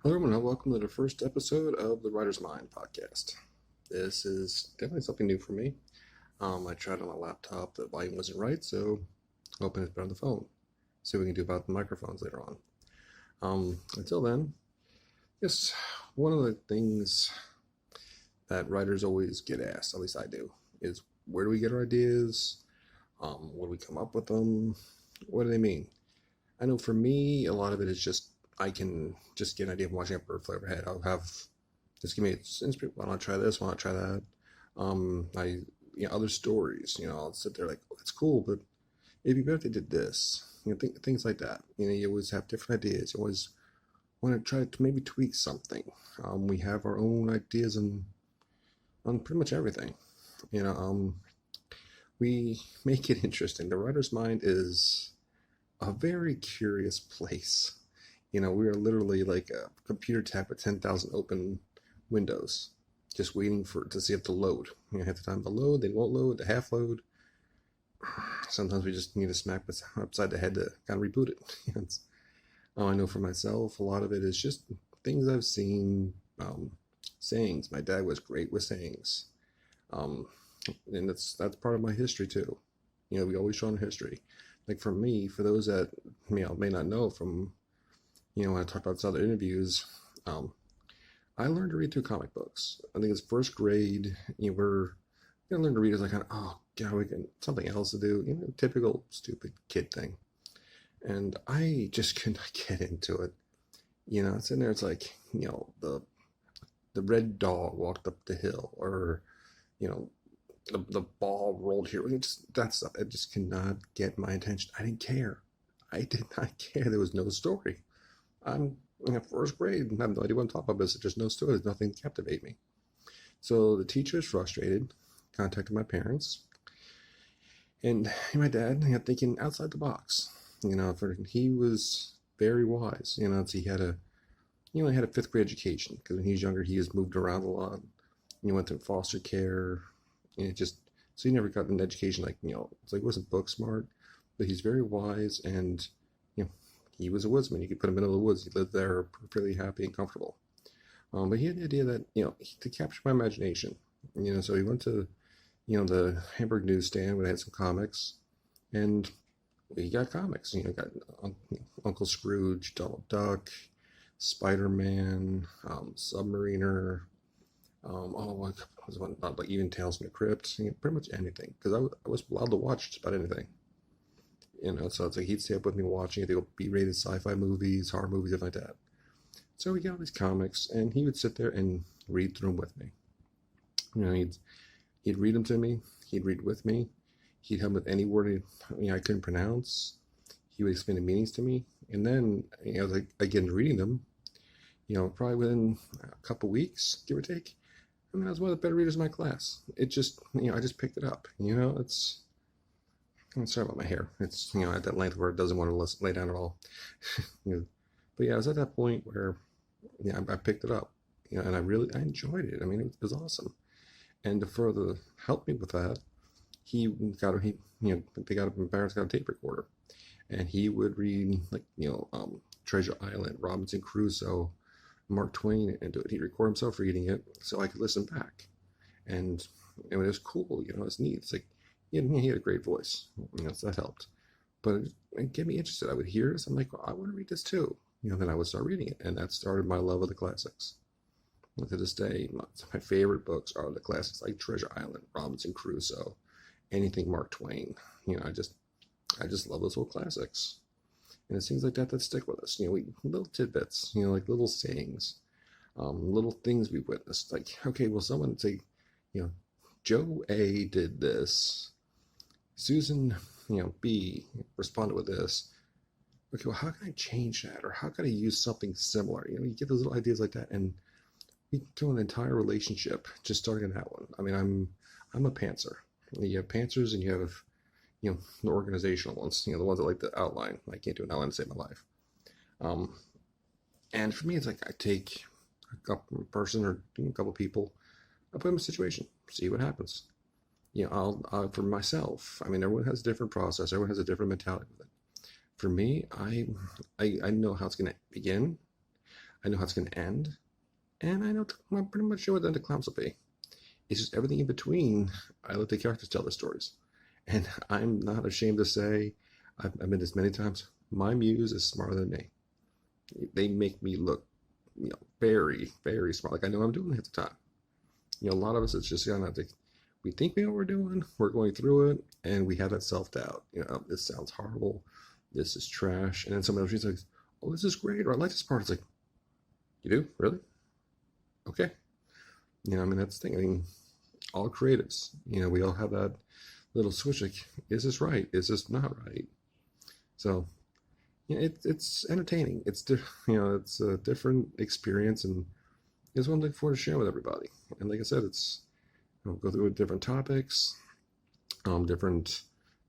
Hello, everyone, and welcome to the first episode of the Writer's Mind podcast. This is definitely something new for me. I tried on my laptop, the volume wasn't right, so hoping it's better on the phone. See what we can do about the microphones later on. Until then, yes, one of the things that writers always get asked, at least I do, is where do we get our ideas? What do we come up with them? What do they mean? I know for me, a lot of it is just I can just get an idea of watching a bird fly overhead. I'll have just give me inspiration. Why don't I try this? Why don't I try that? Other stories. I'll sit there like, oh, that's cool, but it'd be better if they did this. Things like that. You always have different ideas. You always want to try to maybe tweak something. We have our own ideas on pretty much everything. You know, um, we make it interesting. The writer's mind is a very curious place. We are literally like a computer tab with 10,000 open windows, just waiting for it to see if to load. Half the time to load, they won't load, the half load. Sometimes we just need to smack upside the head to kind of reboot it. I know for myself, a lot of it is just things I've seen, sayings. My dad was great with sayings. Um, and that's part of my history too. We always show in history. Like for me, for those that may not know from when I talk about other interviews, I learned to read through comic books. I think it's first grade. We're gonna learn to read as like, oh god, we can something else to do. Typical stupid kid thing. And I just could not get into it. It's in there. It's like the red dog walked up the hill, or you know the ball rolled here. Just that stuff. It just could not get my attention. I didn't care. I did not care. There was no story. I'm in first grade and I have no idea what I'm talking about because there's no story, there's nothing to captivate me. So the teacher is frustrated, contacted my parents, and my dad thinking outside the box. He was very wise. So he had a fifth grade education because when he was younger he was moved around a lot. He went through foster care, and so he never got an education it's like he wasn't book smart, but he's very wise and he was a woodsman. You could put him in the middle of the woods. He lived there perfectly happy and comfortable. But he had the idea that, to capture my imagination. So he went to, the Hamburg newsstand where they had some comics. And he got comics. Got Uncle Scrooge, Donald Duck, Spider-Man, Submariner. What was one? Like even Tales from the Crypt. Pretty much anything. Because I was allowed to watch just about anything. So it's like he'd stay up with me watching it. They go B-rated sci-fi movies, horror movies, stuff like that. So we got all these comics, and he would sit there and read through them with me. He'd read them to me. He'd read with me. He'd help with any word I couldn't pronounce. He would explain the meanings to me, and then like again reading them. Probably within a couple weeks, give or take. I was one of the better readers in my class. It just I just picked it up. I'm sorry about my hair. It's at that length where it doesn't want to lay down at all. But yeah, I was at that point where I picked it up. And I enjoyed it. I mean, it was awesome. And to further help me with that, they got my parents got a tape recorder, and he would read Treasure Island, Robinson Crusoe, Mark Twain, and do it. He'd record himself reading it so I could listen back, and it was cool. It was neat. It's like he had a great voice, so that helped. But it get me interested. I would hear this. I'm like, well, I want to read this too. Then I would start reading it, and that started my love of the classics. And to this day, my favorite books are the classics like Treasure Island, Robinson Crusoe, anything Mark Twain. I just love those old classics. And it's things like that that stick with us. Little tidbits, like little sayings, little things we witnessed. Like, okay, well, someone say, Joe A did this. Susan, B responded with this. Okay, well, how can I change that? Or how can I use something similar? You get those little ideas like that, and we do an entire relationship just starting in that one. I mean, I'm a pantser. You have pantsers, and you have, the organizational ones. The ones that like the outline. I can't do an outline to save my life. And for me, it's like I take a person or a couple people, I put them in a situation, see what happens. For myself, I mean, everyone has a different process. Everyone has a different mentality with it. For me, I know how it's going to begin. I know how it's going to end, and I know I'm pretty much sure what the end of Clowns will be. It's just everything in between. I let the characters tell their stories, and I'm not ashamed to say, I've admitted this many times. My muse is smarter than me. They make me look, very, very smart. Like I know what I'm doing at the time. A lot of us, it's just kind of like we think we know what we're doing. We're going through it, and we have that self doubt. This sounds horrible. This is trash. And then somebody else is like, "Oh, this is great," or "I like this part." It's like, you do really? Okay. That's the thing. All creatives, we all have that little switch. Like, is this right? Is this not right? So, it's entertaining. It's a different experience, and it's one I'm looking forward to sharing with everybody. And like I said, it's go through different topics, different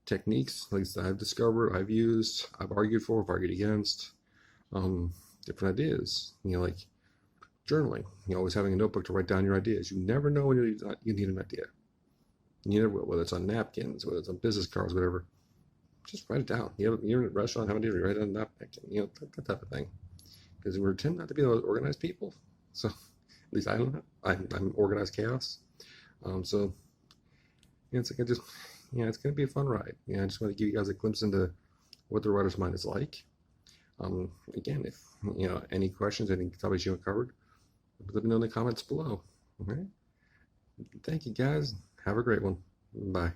techniques, like I've discovered, I've used, I've argued for, I've argued against, different ideas. Like journaling. Always having a notebook to write down your ideas. You never know when you need an idea. You never will, whether it's on napkins, whether it's on business cards, whatever. Just write it down. You're in a restaurant, have an idea, write it on a napkin. That type of thing. Because we tend not to be those organized people. So at least I don't know. I'm organized chaos. So it's like it's gonna be a fun ride. I just want to give you guys a glimpse into what the writer's mind is like. Again, if any questions, any topics you uncovered, let me know in the comments below. All right. Thank you guys. Have a great one. Bye.